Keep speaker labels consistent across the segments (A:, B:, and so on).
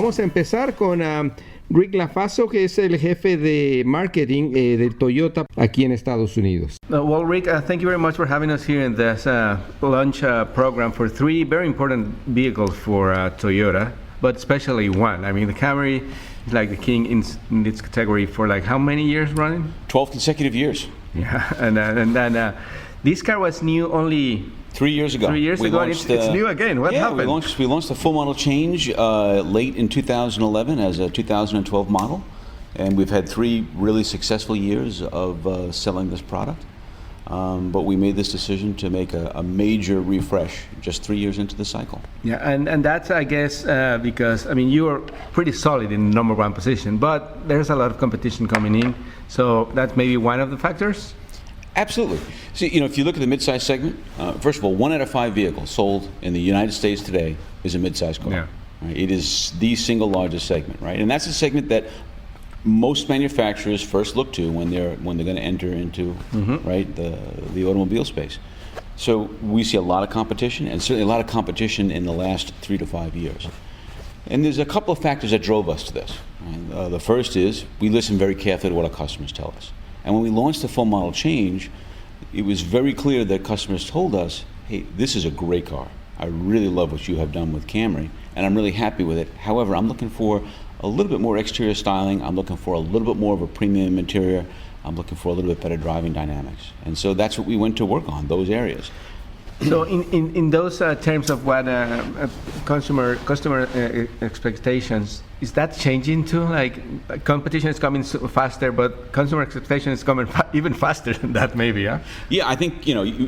A: vamos a empezar con Rick LaFaso, que es el jefe de marketing de Toyota aquí en Estados Unidos.
B: Well, Rick, thank you very much for having us here in this launch program for three very important vehicles for Toyota, but especially one. I mean, the Camry is like the king in this category for like how many years running?
C: 12 consecutive years.
B: Yeah, and then this car was new only
C: 3 years ago.
B: 3 years ago, it's new again. What happened?
C: We launched the full model change late in 2011 as a 2012 model, and we've had 3 really successful years of selling this product. But we made this decision to make a major refresh just 3 years into the cycle.
B: Yeah, and that's, I guess, because, I mean, you are pretty solid in the number one position, but there's a lot of competition coming in, so that's maybe one of the factors?
C: Absolutely. See, if you look at the midsize segment, first of all, 1 out of 5 vehicles sold in the United States today is a midsize car.
B: Yeah.
C: Right? It is the single largest segment, right? And that's a segment that most manufacturers first look to when they're going to enter into right the automobile space. So we see a lot of competition, and certainly a lot of competition in the last 3 to 5 years. And there's a couple of factors that drove us to this. Right? The first is we listen very carefully to what our customers tell us. And when we launched the full model change, it was very clear that customers told us, hey, this is a great car. I really love what you have done with Camry, and I'm really happy with it. However, I'm looking for a little bit more exterior styling. I'm looking for a little bit more of a premium interior. I'm looking for a little bit better driving dynamics. And so that's what we went to work on, those areas.
B: So in those terms of what customer expectations, is that changing too? Like competition is coming faster, but consumer expectation is coming even faster than that, maybe, yeah?
C: Yeah, I think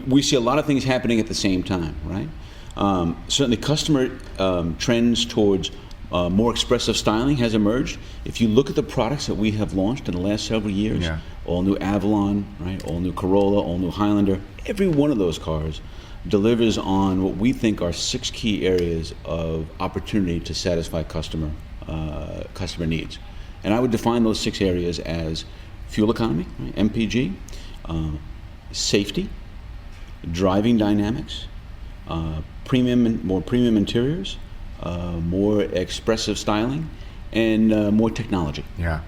C: we see a lot of things happening at the same time, right? Certainly customer trends towards more expressive styling has emerged. If you look at the products that we have launched in the last several years,
B: yeah.
C: All new Avalon, right? All new Corolla, all new Highlander, every one of those cars delivers on what we think are 6 key areas of opportunity to satisfy customer needs. And I would define those 6 areas as fuel economy, right? MPG, safety, driving dynamics, more premium interiors, more expressive styling, and more technology.
B: Yeah,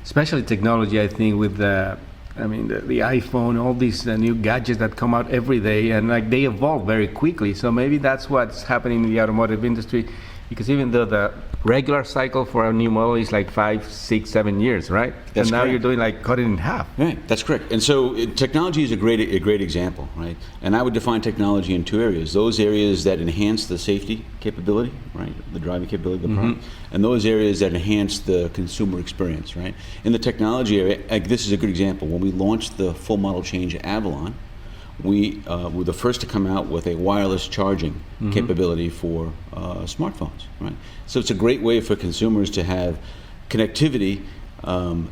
B: especially technology, I think, with the iPhone, all these new gadgets that come out every day, and like they evolve very quickly. So maybe that's what's happening in the automotive industry, because even though the regular cycle for a new model is like 5, 6, 7 years, right?
C: That's
B: and now
C: correct.
B: you're doing like cut it in half.
C: Right, that's correct. And so technology is a great example, right? And I would define technology in 2 areas. Those areas that enhance the safety capability, right? The driving capability of the product. And those areas that enhance the consumer experience, right? In the technology area, this is a good example. When we launched the full model change Avalon, we were the first to come out with a wireless charging capability for smartphones, right? So it's a great way for consumers to have connectivity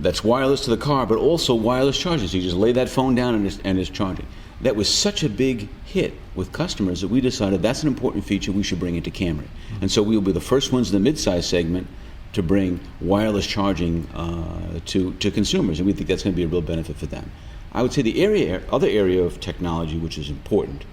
C: that's wireless to the car, but also wireless charging. So you just lay that phone down and it's charging. That was such a big hit with customers that we decided that's an important feature we should bring into Camry. And so we'll be the first ones in the midsize segment to bring wireless charging to consumers, and we think that's going to be a real benefit for them. I would say the other area of technology which is important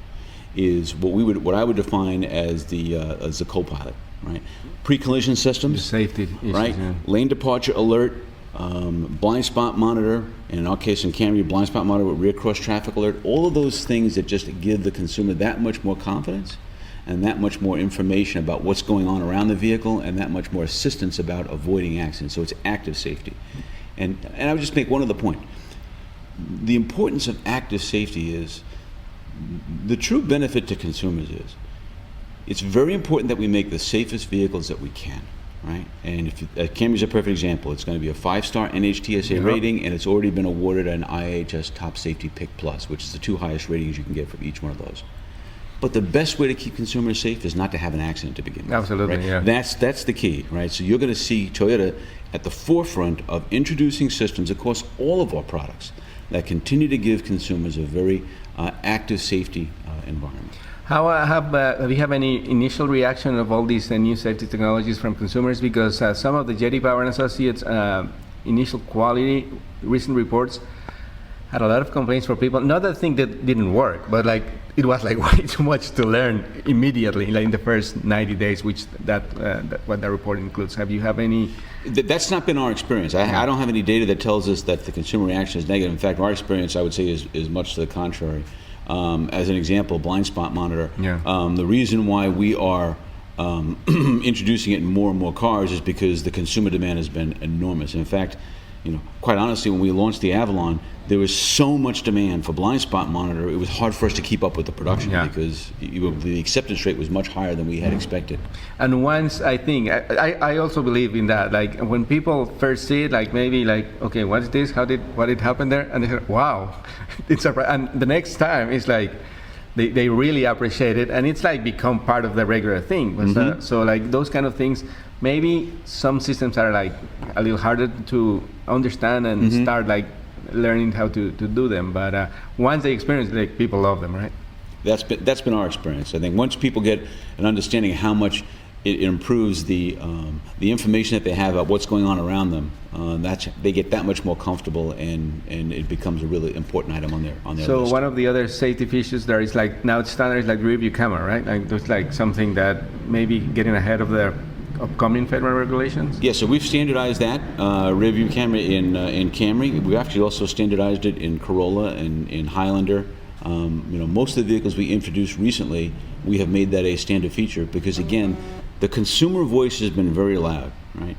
C: is what I would define as the co-pilot, right? Pre-collision systems,
B: the safety issues,
C: right?
B: Yeah.
C: Lane departure alert, blind spot monitor, and in our case in Camry, blind spot monitor with rear cross traffic alert. All of those things that just give the consumer that much more confidence and that much more information about what's going on around the vehicle and that much more assistance about avoiding accidents. So it's active safety. And I would just make one other point. The importance of active safety is the true benefit to consumers is it's very important that we make the safest vehicles that we can, right? And Camry's a perfect example. It's going to be a 5-star NHTSA rating, and it's already been awarded an IHS Top Safety Pick Plus, which is the 2 highest ratings you can get from each one of those. But the best way to keep consumers safe is not to have an accident to begin with.
B: Absolutely,
C: right?
B: yeah.
C: That's the key, right? So you're going to see Toyota at the forefront of introducing systems across all of our products that continue to give consumers a very active safety environment.
B: Have you have any initial reaction of all these new safety technologies from consumers? Because some of the J.D. Power and Associates initial quality recent reports had a lot of complaints for people. Not that thing that didn't work, but like it was like way too much to learn immediately, like in the first 90 days, which that what the report includes. Have you have any?
C: That's not been our experience. I don't have any data that tells us that the consumer reaction is negative. In fact, our experience, I would say, is much to the contrary. As an example, blind spot monitor.
B: Yeah.
C: The reason why we are introducing it in more and more cars is because the consumer demand has been enormous. In fact, quite honestly, when we launched the Avalon, there was so much demand for blind spot monitor, it was hard for us to keep up with the production because the acceptance rate was much higher than we had expected.
B: And once, I think, I also believe in that, like when people first see it, like maybe like, okay, what's this? What did happen there? And they say, wow, it's a, and the next time it's like, they really appreciate it, and it's like become part of the regular thing. Mm-hmm. So like those kind of things, maybe some systems are like a little harder to understand and start like learning how to do them. But once they experience, like people love them, right?
C: That's been our experience. I think once people get an understanding of how much it improves the information that they have about what's going on around them, they get that much more comfortable, and it becomes a really important item on their list.
B: So one of the other safety features there is like now it's standard is like rear view camera, right? Like there's like something that maybe getting ahead of the upcoming federal regulations.
C: Yeah, so we've standardized that rear view camera in Camry. We actually also standardized it in Corolla and in Highlander. Most of the vehicles we introduced recently, we have made that a standard feature because, again, the consumer voice has been very loud, right?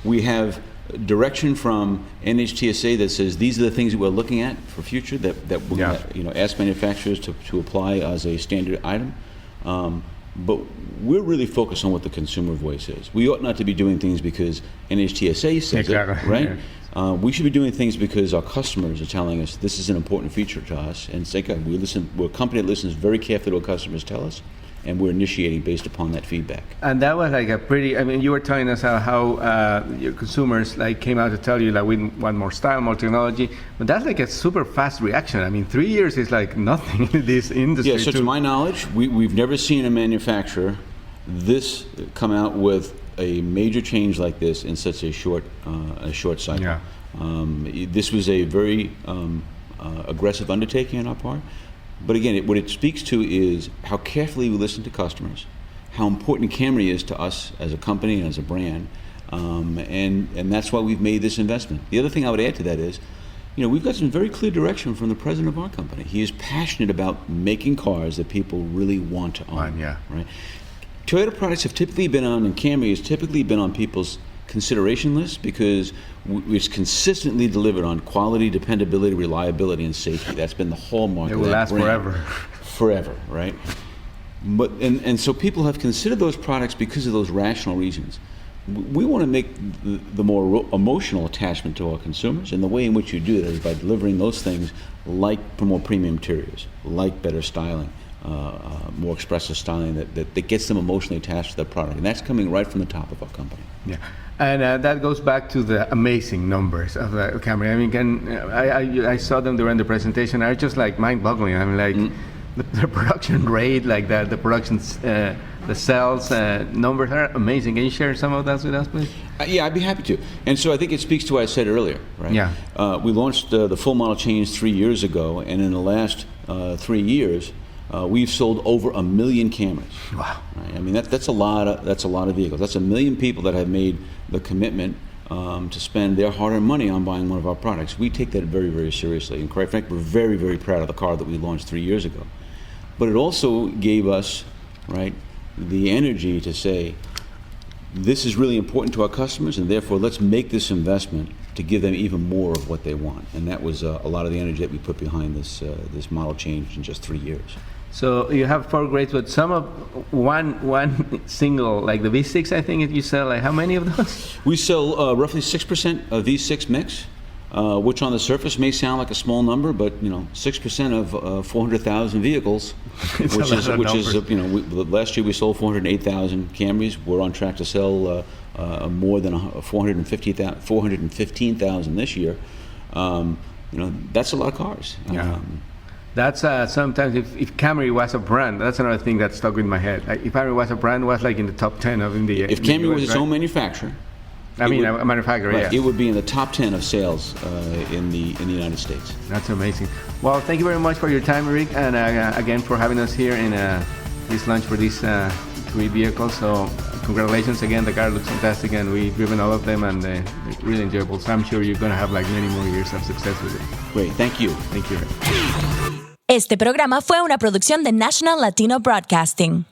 C: We have direction from NHTSA that says these are the things that we're looking at for future that we're going to ask manufacturers to apply as a standard item. But we're really focused on what the consumer voice is. We ought not to be doing things because NHTSA says it, right? Yeah. We should be doing things because our customers are telling us this is an important feature to us. And we're a company that listens very carefully to what customers tell us, and we're initiating based upon that feedback.
B: And that was like you were telling us how your consumers like came out to tell you like we want more style, more technology, but that's like a super fast reaction. I mean, 3 years is like nothing in this industry.
C: Yeah, so to my knowledge, we've never seen a manufacturer come out with a major change like this in such a short cycle. Yeah. This was a very aggressive undertaking on our part. But again, what it speaks to is how carefully we listen to customers, how important Camry is to us as a company and as a brand, and that's why we've made this investment. The other thing I would add to that is, we've got some very clear direction from the president of our company. He is passionate about making cars that people really want to own. Right? Toyota products have typically been on, and Camry has typically been on people's consideration list because it's consistently delivered on quality, dependability, reliability, and safety. That's been the hallmark of that brand.
B: It will last forever.
C: Forever, right? But and so people have considered those products because of those rational reasons. We want to make the more emotional attachment to our consumers, and the way in which you do that is by delivering those things like more premium interiors, like better styling, more expressive styling that gets them emotionally attached to the product, and that's coming right from the top of our company.
B: Yeah, and that goes back to the amazing numbers of the Camry. I mean, I saw them during the presentation. I was just like mind-boggling. I mean, like the production rate, like the production, the sales numbers are amazing. Can you share some of that with us, please?
C: Yeah, I'd be happy to. And so I think it speaks to what I said earlier, right?
B: Yeah.
C: We launched the full model change 3 years ago, and in the last 3 years. We've sold over 1 million Camrys.
B: Wow!
C: Right? I mean, that's a lot of vehicles. That's 1 million people that have made the commitment to spend their hard-earned money on buying one of our products. We take that very, very seriously, and quite frankly, we're very, very proud of the car that we launched 3 years ago. But it also gave us, right, the energy to say, this is really important to our customers, and therefore let's make this investment to give them even more of what they want. And that was a lot of the energy that we put behind this model change in just 3 years.
B: So you have 4 grades, but some of one single, like the V6, I think you sell, like how many of those?
C: We sell roughly 6% of V6 mix, which on the surface may sound like a small number, but 6% of 400,000 vehicles, which is last year we sold 408,000 Camrys. We're on track to sell more than 415,000 this year. That's a lot of cars.
B: Yeah. That's sometimes if Camry was a brand, that's another thing that stuck in my head. Like if Camry was a brand, was like in the top 10 of India.
C: If Camry was its own manufacturer,
B: I mean, a manufacturer.
C: Right,
B: Yeah.
C: it would be in the top 10 of sales in the United States.
B: That's amazing. Well, thank you very much for your time, Rick, and again for having us here in this launch for these 3 vehicles. So congratulations again. The car looks fantastic, and we've driven all of them, and they're really enjoyable. So I'm sure you're going to have like many more years of success with it.
C: Great, thank you.
B: Thank you, Rick.
D: Este programa fue una producción de National Latino Broadcasting.